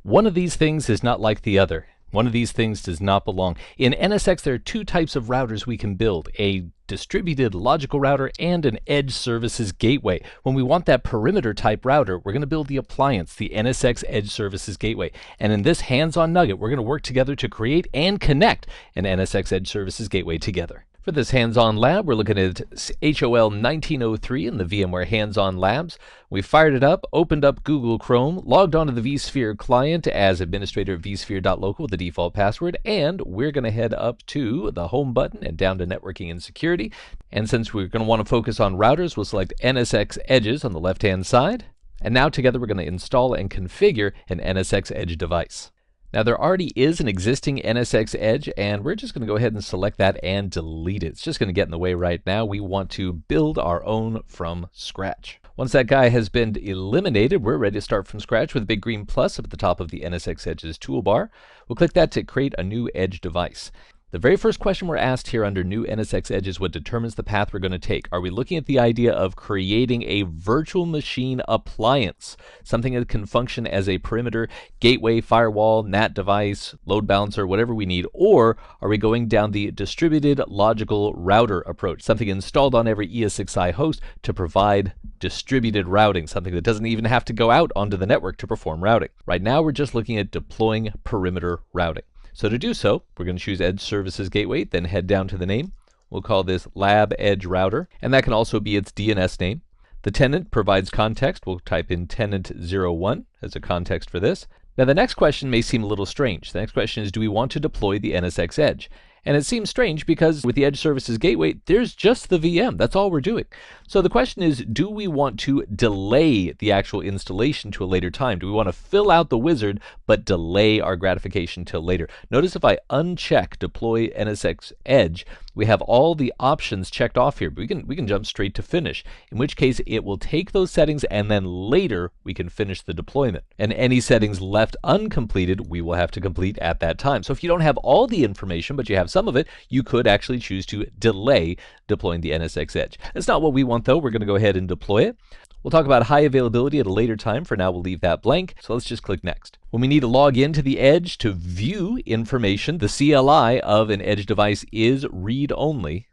One of these things is not like the other. One of these things does not belong. In NSX, there are two types of routers we can build, a distributed logical router and an edge services gateway. When we want that perimeter type router, we're going to build the appliance, the NSX edge services gateway. And in this hands-on nugget, we're going to work together to create and connect an NSX edge services gateway together. For this hands-on lab, we're looking at HOL 1903 in the VMware Hands-On Labs. We fired it up, opened up Google Chrome, logged onto the vSphere client as administrator of vSphere.local with the default password, and we're going to head up to the home button and down to networking and security. And since we're going to want to focus on routers, we'll select NSX edges on the left-hand side. And now together we're going to install and configure an NSX edge device. Now there already is an existing NSX edge, and we're just going to go ahead and select that and delete it. It's just going to get in the way right now. We want to build our own from scratch. Once that guy has been eliminated, we're ready to start from scratch with a big green plus up at the top of the NSX Edges toolbar. We'll click that to create a new edge device. The very first question we're asked here under New NSX Edge is what determines the path we're going to take. Are we looking at the idea of creating a virtual machine appliance, something that can function as a perimeter gateway, firewall, NAT device, load balancer, whatever we need? Or are we going down the distributed logical router approach, something installed on every ESXi host to provide distributed routing, something that doesn't even have to go out onto the network to perform routing? Right now, we're just looking at deploying perimeter routing. So to do so, we're going to choose Edge Services Gateway, then head down to the name. We'll call this Lab Edge Router, and that can also be its DNS name. The tenant provides context. We'll type in tenant01 as a context for this. Now the next question may seem a little strange. The next question is, do we want to deploy the NSX Edge? And it seems strange because with the Edge Services Gateway, there's just the VM. That's all we're doing. So the question is, do we want to delay the actual installation to a later time? Do we want to fill out the wizard but delay our gratification till later? Notice if I uncheck Deploy NSX Edge, we have all the options checked off here. But we can jump straight to finish, in which case it will take those settings and then later we can finish the deployment. And any settings left uncompleted, we will have to complete at that time. So if you don't have all the information, but you have some of it, you could actually choose to delay deploying the NSX Edge. That's not what we want though. We're going to go ahead and deploy it. We'll talk about high availability at a later time. For now, we'll leave that blank. So let's just click Next. When we need to log into the Edge to view information, the CLI of an Edge device is read-only,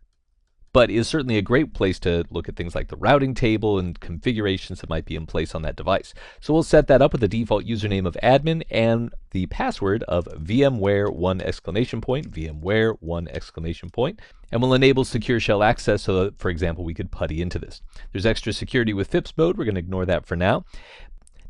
but is certainly a great place to look at things like the routing table and configurations that might be in place on that device. So we'll set that up with the default username of admin and the password of VMware1 exclamation point, VMware1 exclamation point, and we'll enable secure shell access so that, for example, we could putty into this. There's extra security with FIPS mode. We're going to ignore that for now.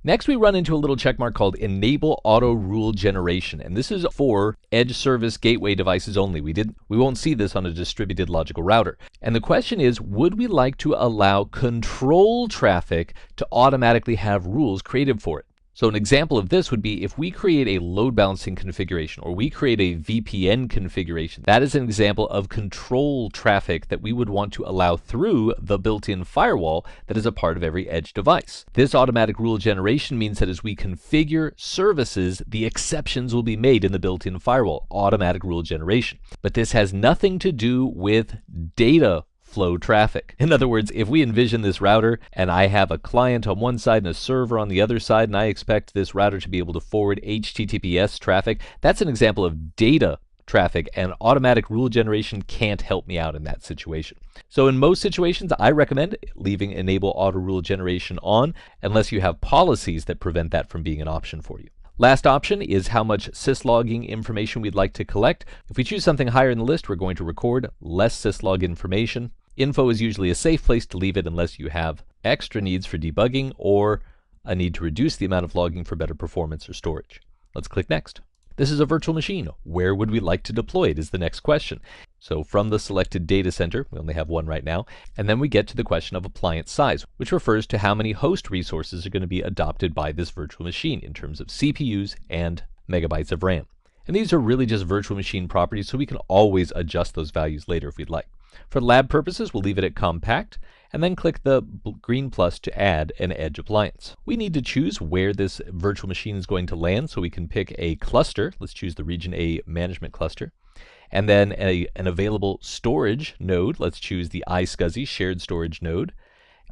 Next, we run into a little checkmark called Enable Auto Rule Generation, and this is for Edge Service Gateway devices only. We won't see this on a distributed logical router. And the question is, would we like to allow control traffic to automatically have rules created for it? So an example of this would be if we create a load balancing configuration or we create a VPN configuration. That is an example of control traffic that we would want to allow through the built-in firewall that is a part of every Edge device. This automatic rule generation means that as we configure services, the exceptions will be made in the built-in firewall, automatic rule generation. But this has nothing to do with data flow traffic. In other words, if we envision this router and I have a client on one side and a server on the other side, and I expect this router to be able to forward HTTPS traffic, that's an example of data traffic, and automatic rule generation can't help me out in that situation. So in most situations, I recommend leaving Enable Auto Rule Generation on unless you have policies that prevent that from being an option for you. Last option is how much syslogging information we'd like to collect. If we choose something higher in the list, we're going to record less syslog information. Info is usually a safe place to leave it unless you have extra needs for debugging or a need to reduce the amount of logging for better performance or storage. Let's click Next. This is a virtual machine. Where would we like to deploy it is the next question. So from the selected data center, we only have one right now, and then we get to the question of appliance size, which refers to how many host resources are going to be adopted by this virtual machine in terms of CPUs and megabytes of RAM. And these are really just virtual machine properties, so we can always adjust those values later if we'd like. For lab purposes, we'll leave it at compact, and then click the green plus to add an Edge appliance. We need to choose where this virtual machine is going to land, so we can pick a cluster. Let's choose the Region A management cluster. And then an available storage node. Let's choose the iSCSI shared storage node.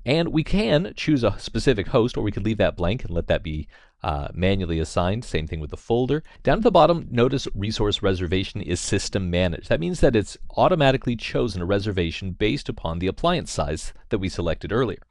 And we can choose a specific host, or we could leave that blank and let that be manually assigned. Same thing with the folder. Down at the bottom, notice resource reservation is system managed. That means that it's automatically chosen a reservation based upon the appliance size that we selected earlier.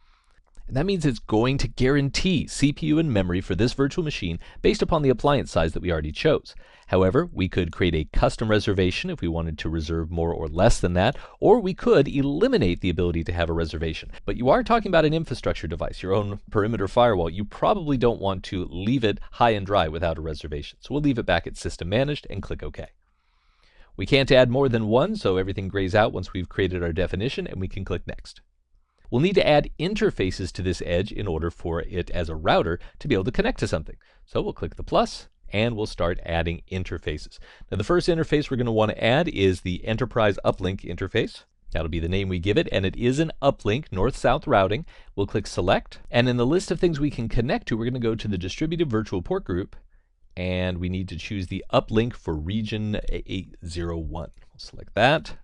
And that means it's going to guarantee CPU and memory for this virtual machine based upon the appliance size that we already chose. However, we could create a custom reservation if we wanted to reserve more or less than that, or we could eliminate the ability to have a reservation. But you are talking about an infrastructure device, your own perimeter firewall. You probably don't want to leave it high and dry without a reservation. So we'll leave it back at system managed and click OK. We can't add more than one, so everything grays out once we've created our definition, and we can click Next. We'll need to add interfaces to this edge in order for it as a router to be able to connect to something. So we'll click the plus and we'll start adding interfaces. Now the first interface we're going to want to add is the Enterprise Uplink interface. That'll be the name we give it, and it is an uplink, north-south routing. We'll click Select, and in the list of things we can connect to, we're going to go to the Distributed Virtual Port Group, and we need to choose the uplink for region 801. We'll select that,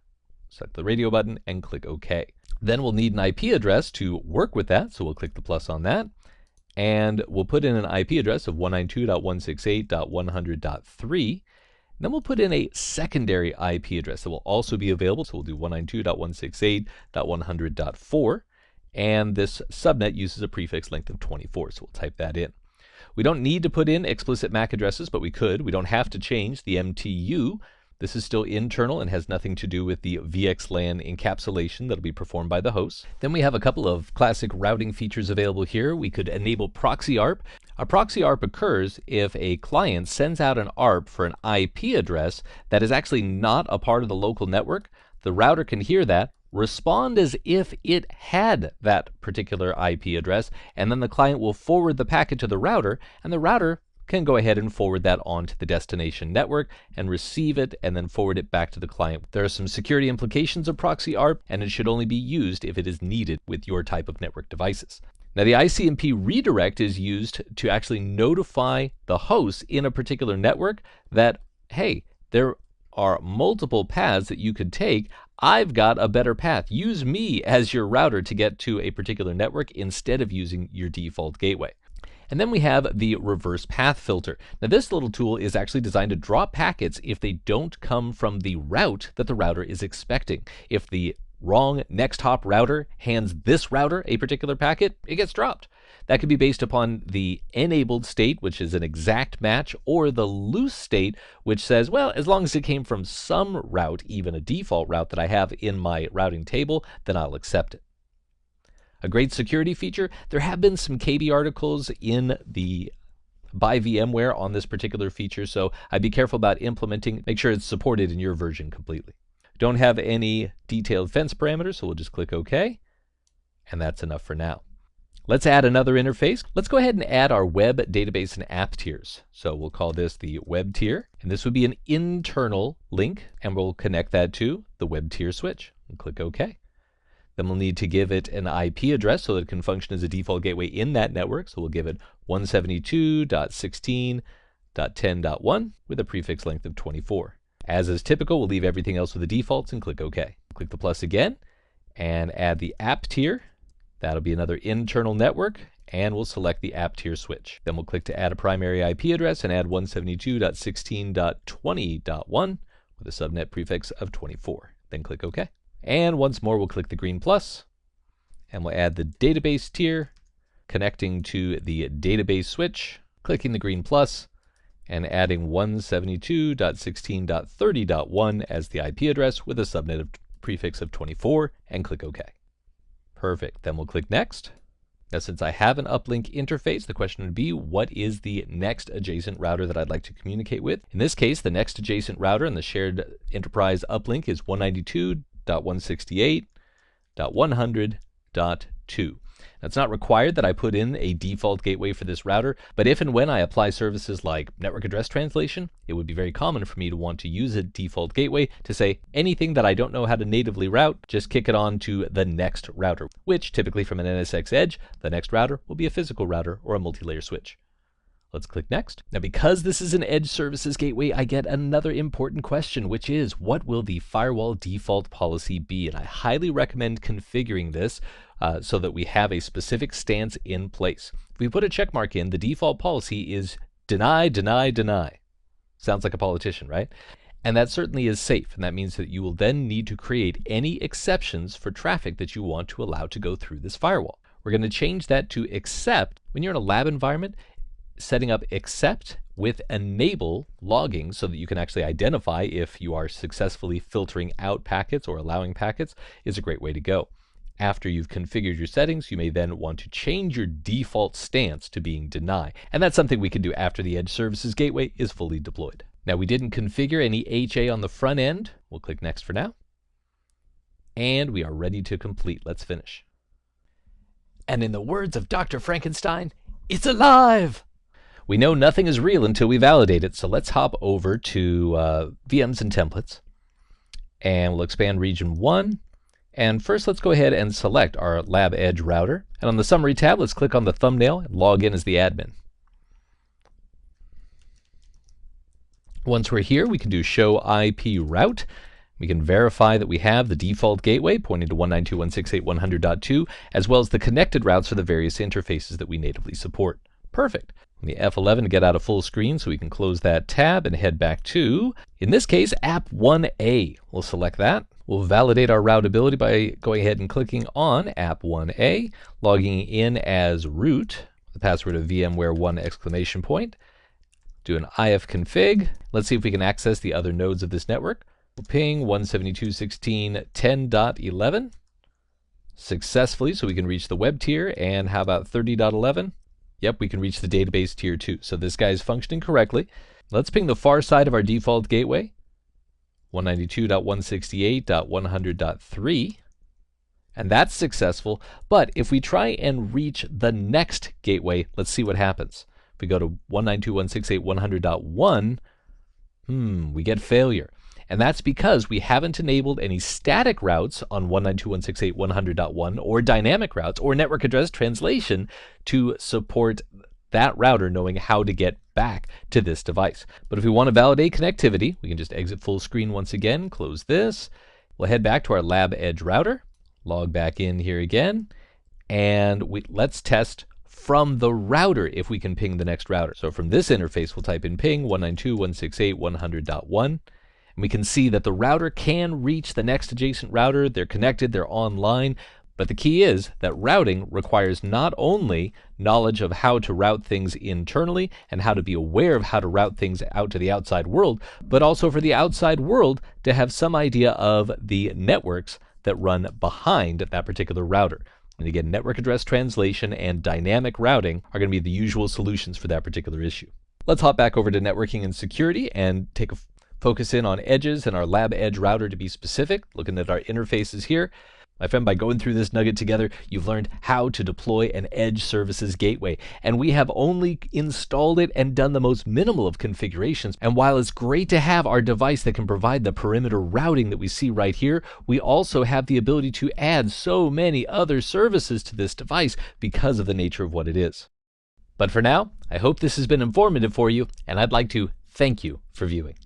select the radio button, and click OK. Then we'll need an IP address to work with that, so we'll click the plus on that. And we'll put in an IP address of 192.168.100.3. Then we'll put in a secondary IP address that will also be available, so we'll do 192.168.100.4. And this subnet uses a prefix length of 24, so we'll type that in. We don't need to put in explicit MAC addresses, but we could. We don't have to change the MTU. This is still internal and has nothing to do with the VXLAN encapsulation that'll be performed by the host. Then we have a couple of classic routing features available here. We could enable proxy ARP. A proxy ARP occurs if a client sends out an ARP for an IP address that is actually not a part of the local network. The router can hear that, respond as if it had that particular IP address, and then the client will forward the packet to the router, and the router can go ahead and forward that on to the destination network and receive it and then forward it back to the client. There are some security implications of proxy ARP, and it should only be used if it is needed with your type of network devices. Now the ICMP redirect is used to actually notify the host in a particular network that, hey, there are multiple paths that you could take. I've got a better path. Use me as your router to get to a particular network instead of using your default gateway. And then we have the reverse path filter. Now this little tool is actually designed to drop packets if they don't come from the route that the router is expecting. If the wrong next hop router hands this router a particular packet, it gets dropped. That could be based upon the enabled state, which is an exact match, or the loose state, which says, well, as long as it came from some route, even a default route that I have in my routing table, then I'll accept it. A great security feature, there have been some KB articles in the by VMware on this particular feature, so I'd be careful about implementing. Make sure it's supported in your version completely. Don't have any detailed fence parameters, so we'll just click OK, and that's enough for now. Let's add another interface. Let's go ahead and add our web, database, and app tiers. So we'll call this the web tier, and this would be an internal link, and we'll connect that to the web tier switch. And click OK. Then we'll need to give it an IP address so that it can function as a default gateway in that network. So we'll give it 172.16.10.1 with a prefix length of 24. As is typical, we'll leave everything else with the defaults and click OK. Click the plus again and add the app tier. That'll be another internal network, and we'll select the app tier switch. Then we'll click to add a primary IP address and add 172.16.20.1 with a subnet prefix of 24. Then click OK. And once more, we'll click the green plus, and we'll add the database tier, connecting to the database switch, clicking the green plus, and adding 172.16.30.1 as the IP address with a subnet of prefix of 24, and click OK. Perfect. Then we'll click Next. Now, since I have an uplink interface, the question would be, what is the next adjacent router that I'd like to communicate with? In this case, the next adjacent router in the shared enterprise uplink is 192.168.100.2. Now, it's not required that I put in a default gateway for this router, but if and when I apply services like network address translation, it would be very common for me to want to use a default gateway to say anything that I don't know how to natively route, just kick it on to the next router, which typically from an NSX edge, the next router will be a physical router or a multi-layer switch. Let's click Next. Now, because this is an Edge Services Gateway, I get another important question, which is, what will the firewall default policy be? And I highly recommend configuring this so that we have a specific stance in place. If we put a check mark in, the default policy is deny, deny, deny. Sounds like a politician, right? And that certainly is safe, and that means that you will then need to create any exceptions for traffic that you want to allow to go through this firewall. We're going to change that to except. When you're in a lab environment, setting up except with enable logging so that you can actually identify if you are successfully filtering out packets or allowing packets is a great way to go. After you've configured your settings, you may then want to change your default stance to being deny. And that's something we can do after the Edge Services Gateway is fully deployed. Now, we didn't configure any HA on the front end. We'll click Next for now. And we are ready to complete. Let's finish. And in the words of Dr. Frankenstein, it's alive! We know nothing is real until we validate it, so let's hop over to VMs and templates. And we'll expand region 1. And first, let's go ahead and select our Lab Edge router. And on the Summary tab, let's click on the thumbnail and log in as the admin. Once we're here, we can do Show IP Route. We can verify that we have the default gateway pointing to 192.168.100.2, as well as the connected routes for the various interfaces that we natively support. Perfect. On the F11 to get out of full screen, so we can close that tab and head back to, in this case, App 1A. We'll select that. We'll validate our routability by going ahead and clicking on App 1A, logging in as root, the password of VMware1! Do an ifconfig. Let's see if we can access the other nodes of this network. We'll ping 172.16.10.11 successfully, so we can reach the web tier. And how about 30.11? Yep, we can reach the database tier 2. So this guy is functioning correctly. Let's ping the far side of our default gateway, 192.168.100.3. And that's successful. But if we try and reach the next gateway, let's see what happens. If we go to 192.168.100.1, we get failure. And that's because we haven't enabled any static routes on 192.168.100.1 or dynamic routes or network address translation to support that router knowing how to get back to this device. But if we want to validate connectivity, we can just exit full screen once again, close this. We'll head back to our Lab Edge router, log back in here again, and let's test from the router if we can ping the next router. So from this interface, we'll type in ping 192.168.100.1. And we can see that the router can reach the next adjacent router. They're connected, they're online. But the key is that routing requires not only knowledge of how to route things internally and how to be aware of how to route things out to the outside world, but also for the outside world to have some idea of the networks that run behind that particular router. And again, network address translation and dynamic routing are going to be the usual solutions for that particular issue. Let's hop back over to networking and security and take a focus in on edges and our Lab Edge router to be specific, looking at our interfaces here. My friend, by going through this nugget together, you've learned how to deploy an Edge Services Gateway. And we have only installed it and done the most minimal of configurations. And while it's great to have our device that can provide the perimeter routing that we see right here, we also have the ability to add so many other services to this device because of the nature of what it is. But for now, I hope this has been informative for you, and I'd like to thank you for viewing.